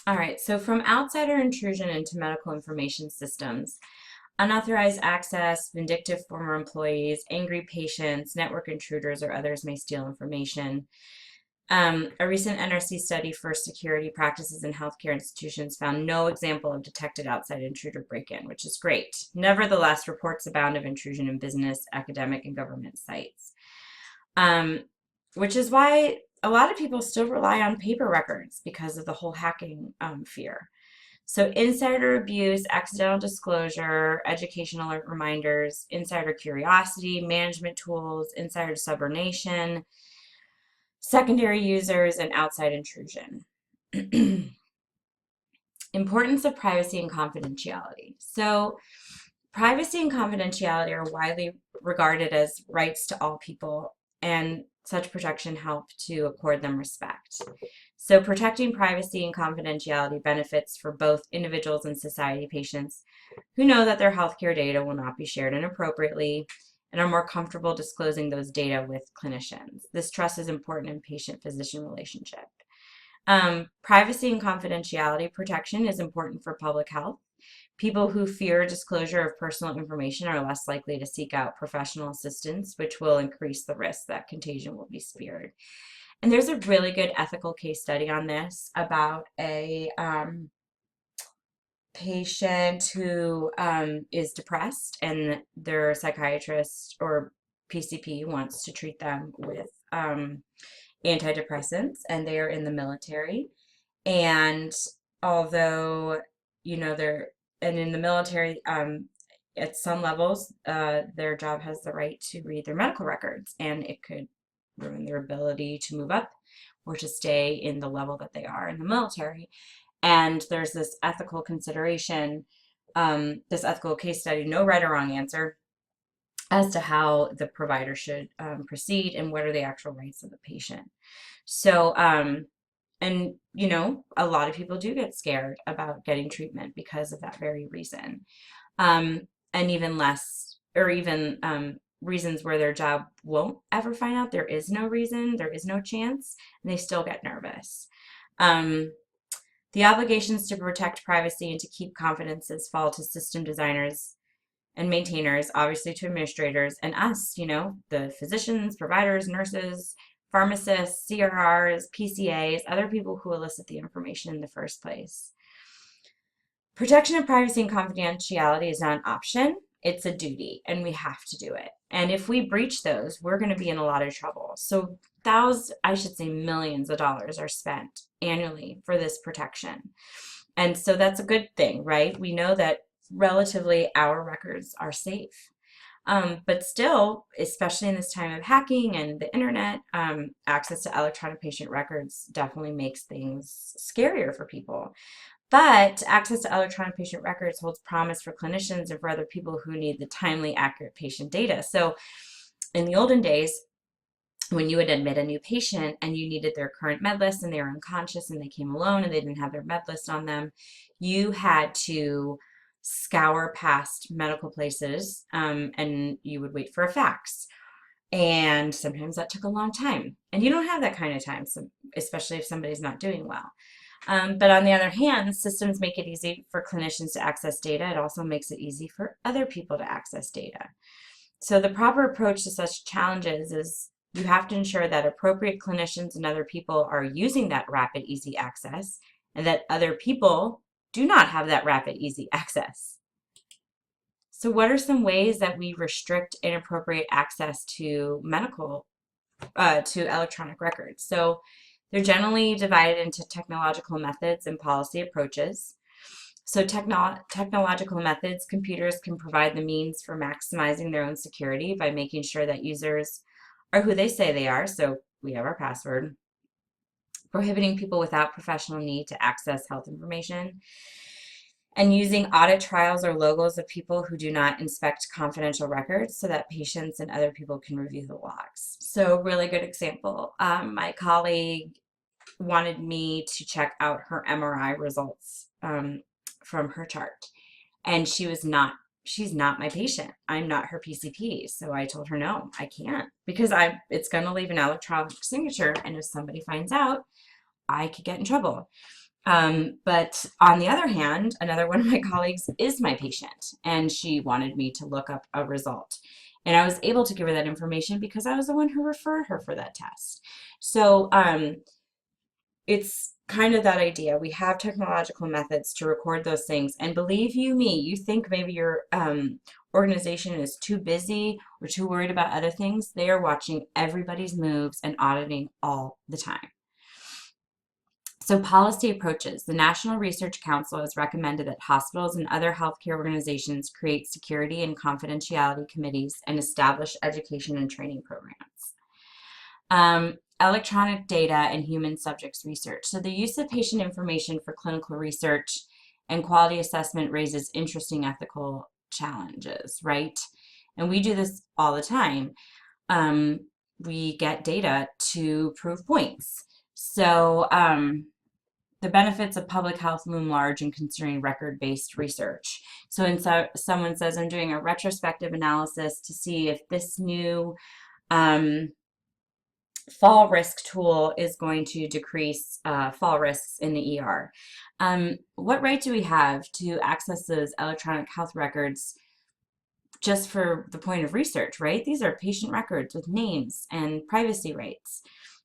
All right, so from outsider intrusion into medical information systems, unauthorized access, vindictive former employees, angry patients, network intruders, or others may steal information. A recent NRC study for security practices in healthcare institutions found no example of detected outside intruder break-in, which is great. Nevertheless, reports abound of intrusion in business, academic, and government sites, um, which is why a lot of people still rely on paper records because of the whole hacking fear. So insider abuse, accidental disclosure, educational reminders, insider curiosity, management tools, insider subordination, secondary users, and outside intrusion. Importance of privacy and confidentiality. So privacy and confidentiality are widely regarded as rights to all people, and such protection help to accord them respect. So protecting privacy and confidentiality benefits for both individuals and society. Patients who know that their healthcare data will not be shared inappropriately and are more comfortable disclosing those data with clinicians. This trust is important in patient-physician relationship. Privacy and confidentiality protection is important for public health. People who fear disclosure of personal information are less likely to seek out professional assistance, which will increase the risk that contagion will be speared. And there's a really good ethical case study on this about a patient who is depressed, and their psychiatrist or PCP wants to treat them with antidepressants, and they are in the military. And although, they're, and in the military, at some levels, their job has the right to read their medical records, and it could ruin their ability to move up or to stay in the level that they are in the military. And there's this ethical consideration, this ethical case study, no right or wrong answer as to how the provider should proceed and what are the actual rights of the patient. So, and a lot of people do get scared about getting treatment because of that very reason. And even less, or even reasons where their job won't ever find out. There is no reason, there is no chance, and they still get nervous. The obligations to protect privacy and to keep confidences fall to system designers and maintainers, obviously to administrators, and us, the physicians, providers, nurses, pharmacists, CRRs, PCAs, other people who elicit the information in the first place. Protection of privacy and confidentiality is not an option, it's a duty, and we have to do it. And if we breach those, we're going to be in a lot of trouble. So millions of dollars are spent annually for this protection. And so that's a good thing, right? We know that relatively our records are safe. But still, especially in this time of hacking and the internet, access to electronic patient records definitely makes things scarier for people. But access to electronic patient records holds promise for clinicians and for other people who need the timely, accurate patient data. So in the olden days, when you would admit a new patient and you needed their current med list and they were unconscious and they came alone and they didn't have their med list on them, you had to scour past medical places, and you would wait for a fax. And sometimes that took a long time. And you don't have that kind of time, so especially if somebody's not doing well. But on the other hand, systems make it easy for clinicians to access data. It also makes it easy for other people to access data. So the proper approach to such challenges is you have to ensure that appropriate clinicians and other people are using that rapid, easy access, and that other people do not have that rapid, easy access. So what are some ways that we restrict inappropriate access to to electronic records? So they're generally divided into technological methods and policy approaches. So technological methods, computers can provide the means for maximizing their own security by making sure that users are who they say they are. So we have our password. Prohibiting people without professional need to access health information, and using audit trials or logos of people who do not inspect confidential records so that patients and other people can review the logs. So really good example. My colleague wanted me to check out her MRI results from her chart. And she's not my patient. I'm not her PCP. So I told her, no, I can't, because it's going to leave an electronic signature. And if somebody finds out, I could get in trouble. But on the other hand, another one of my colleagues is my patient, and she wanted me to look up a result. And I was able to give her that information because I was the one who referred her for that test. So it's kind of that idea. We have technological methods to record those things. And believe you me, you think maybe your organization is too busy or too worried about other things. They are watching everybody's moves and auditing all the time. So policy approaches. The National Research Council has recommended that hospitals and other healthcare organizations create security and confidentiality committees and establish education and training programs. Electronic data and human subjects research. So the use of patient information for clinical research and quality assessment raises interesting ethical challenges, right? And we do this all the time. We get data to prove points. So the benefits of public health loom large in considering record-based research. So when someone says, I'm doing a retrospective analysis to see if this new fall risk tool is going to decrease fall risks in the ER. What right do we have to access those electronic health records just for the point of research, right? These are patient records with names and privacy rights.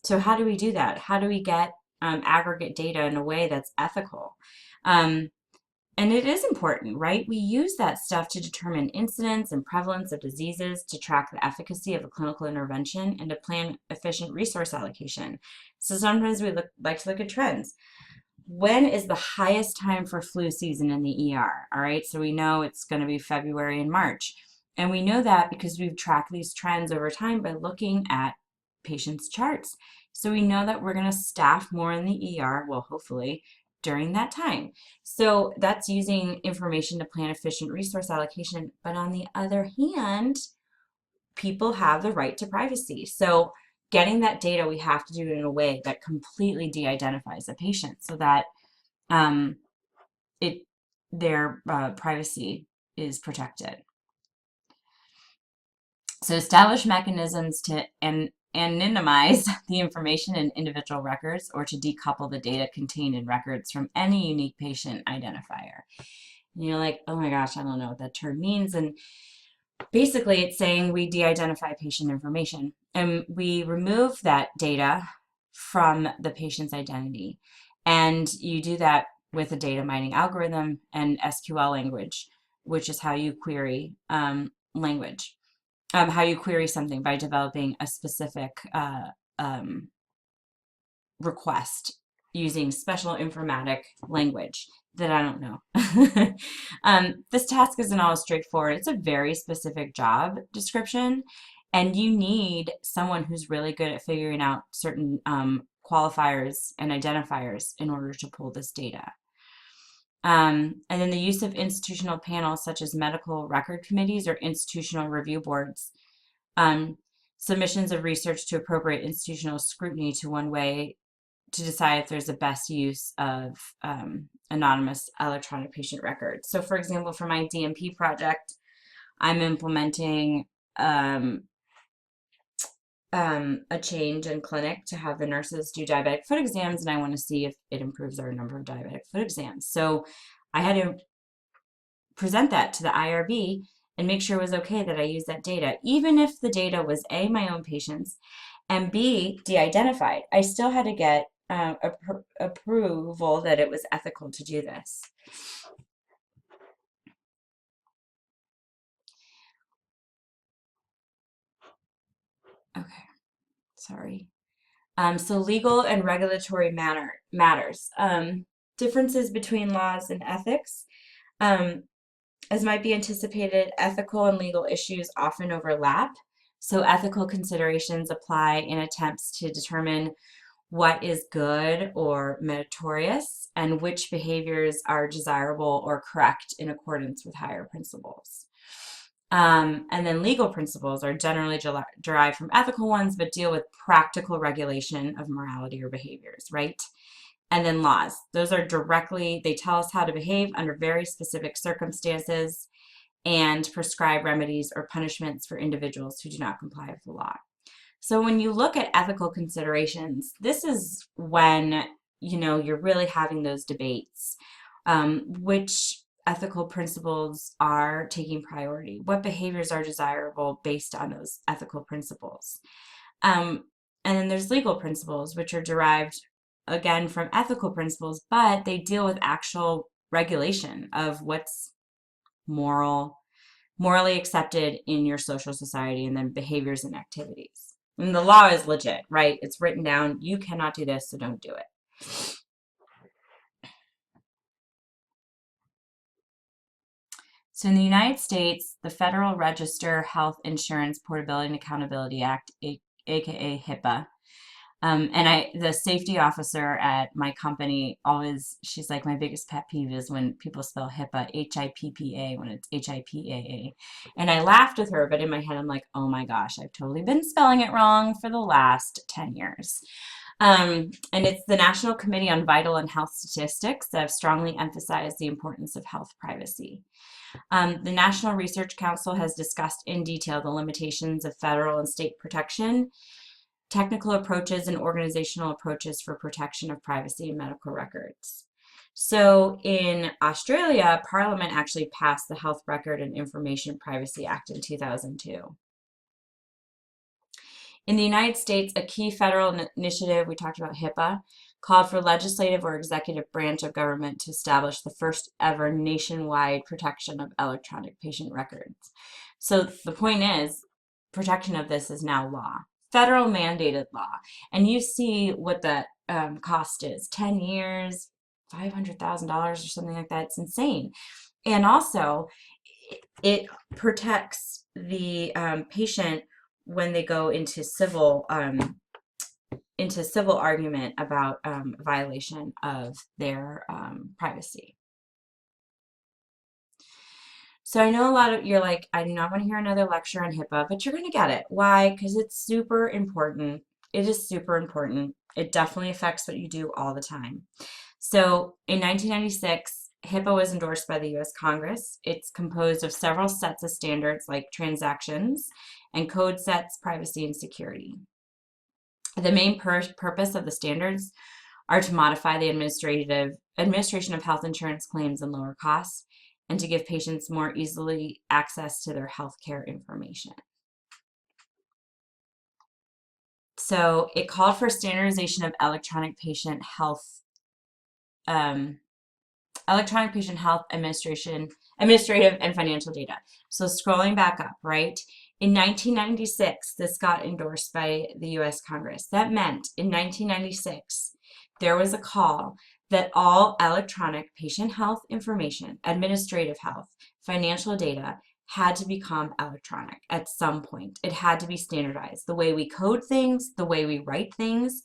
So how do we do that? How do we get aggregate data in a way that's ethical? And it is important, right? We use that stuff to determine incidence and prevalence of diseases, to track the efficacy of a clinical intervention, and to plan efficient resource allocation. So sometimes we like to look at trends. When is the highest time for flu season in the ER? All right, so we know it's going to be February and March. And we know that because we've tracked these trends over time by looking at patients' charts. So we know that we're going to staff more in the ER, well, hopefully, during that time. So that's using information to plan efficient resource allocation. But on the other hand, people have the right to privacy. So getting that data, we have to do it in a way that completely de-identifies a patient so that their privacy is protected. So establish mechanisms to anonymize the information in individual records or to decouple the data contained in records from any unique patient identifier. And you're like, oh my gosh, I don't know what that term means. And basically it's saying we de-identify patient information and we remove that data from the patient's identity. And you do that with a data mining algorithm and SQL language, which is how you query language. How you query something by developing a specific request using special informatic language that I don't know. This task isn't always straightforward. It's a very specific job description, and you need someone who's really good at figuring out certain qualifiers and identifiers in order to pull this data. And then the use of institutional panels such as medical record committees or institutional review boards. Submissions of research to appropriate institutional scrutiny to one way to decide if there's a best use of anonymous electronic patient records. So for example, for my DMP project, I'm implementing a change in clinic to have the nurses do diabetic foot exams, and I want to see if it improves our number of diabetic foot exams. So I had to present that to the IRB and make sure it was okay that I use that data, even if the data was A, my own patients, and B, de-identified. I still had to get approval that it was ethical to do this. Okay, sorry. So legal and regulatory matters. Differences between laws and ethics. As might be anticipated, ethical and legal issues often overlap. So ethical considerations apply in attempts to determine what is good or meritorious and which behaviors are desirable or correct in accordance with higher principles. And then legal principles are generally derived from ethical ones, but deal with practical regulation of morality or behaviors, right? And then laws. Those are directly, they tell us how to behave under very specific circumstances and prescribe remedies or punishments for individuals who do not comply with the law. So when you look at ethical considerations, this is when you're really having those debates. Which ethical principles are taking priority? What behaviors are desirable based on those ethical principles? Um, and then there's legal principles, which are derived again from ethical principles, but they deal with actual regulation of what's morally accepted in your social society, and then behaviors and activities. And the law is legit, right? It's written down. You cannot do this, so don't do it. So in the United States, the Federal Register Health Insurance Portability and Accountability Act, aka HIPAA, the safety officer at my company always, she's like, my biggest pet peeve is when people spell HIPAA, HIPPA, when it's HIPAA. And I laughed with her, but in my head, I'm like, oh my gosh, I've totally been spelling it wrong for the last 10 years. And it's the National Committee on Vital and Health Statistics that have strongly emphasized the importance of health privacy. The National Research Council has discussed in detail the limitations of federal and state protection, technical approaches, and organizational approaches for protection of privacy and medical records. So in Australia, Parliament actually passed the Health Record and Information Privacy Act in 2002. In the United States, a key federal initiative, we talked about HIPAA, called for legislative or executive branch of government to establish the first ever nationwide protection of electronic patient records. So the point is, protection of this is now law, federal mandated law. And you see what the cost is, 10 years, $500,000 or something like that. It's insane. And also, it protects the patient when they go into civil argument about violation of their privacy. So I know a lot of you're like, I do not want to hear another lecture on HIPAA, but you're going to get it. Why? Because it's super important. It is super important. It definitely affects what you do all the time. So in 1996, HIPAA was endorsed by the U.S. Congress. It's composed of several sets of standards like transactions and code sets, privacy, and security. The main purpose of the standards are to modify the administration of health insurance claims and lower costs, and to give patients more easily access to their healthcare information. So it called for standardization of electronic patient health administrative and financial data. So scrolling back up, right? In 1996, this got endorsed by the U.S. Congress. That meant in 1996, there was a call that all electronic patient health information, administrative health, financial data had to become electronic at some point. It had to be standardized. The way we code things, the way we write things.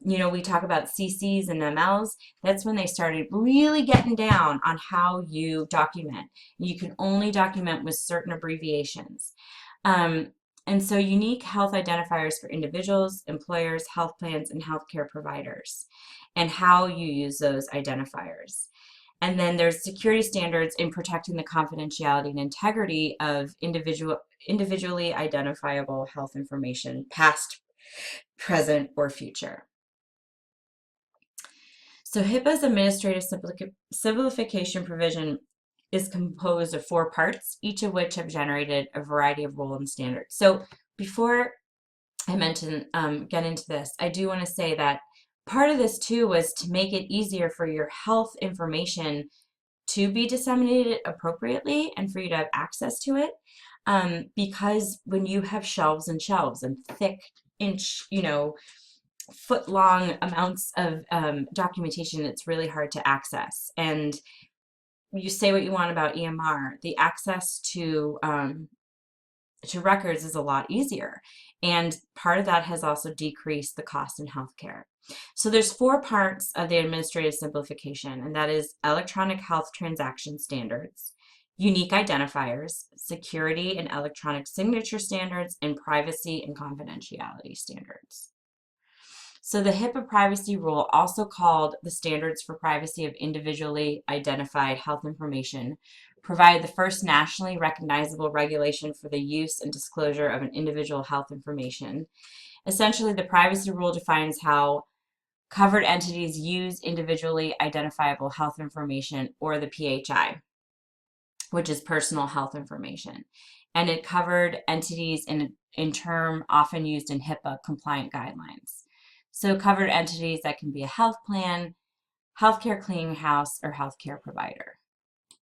We talk about CCs and MLs. That's when they started really getting down on how you document. You can only document with certain abbreviations. And so unique health identifiers for individuals, employers, health plans, and healthcare providers, and how you use those identifiers. And then there's security standards in protecting the confidentiality and integrity of individually identifiable health information, past, present, or future. So HIPAA's administrative simplification provision is composed of 4 parts, each of which have generated a variety of rule and standards. So before I get into this, I do want to say that part of this too was to make it easier for your health information to be disseminated appropriately and for you to have access to it. Because when you have shelves and shelves and thick foot-long amounts of documentation, it's really hard to access. And you say what you want about EMR, the access to records is a lot easier. And part of that has also decreased the cost in healthcare. So there's 4 parts of the administrative simplification, and that is electronic health transaction standards, unique identifiers, security and electronic signature standards, and privacy and confidentiality standards. So the HIPAA privacy rule, also called the Standards for Privacy of Individually Identified Health Information, provide the first nationally recognizable regulation for the use and disclosure of an individual health information. Essentially, the privacy rule defines how Covered entities use individually identifiable health information, or the PHI, which is personal health information. And it covered entities in term often used in HIPAA compliant guidelines. So covered entities that can be a health plan, healthcare clearinghouse, or healthcare provider.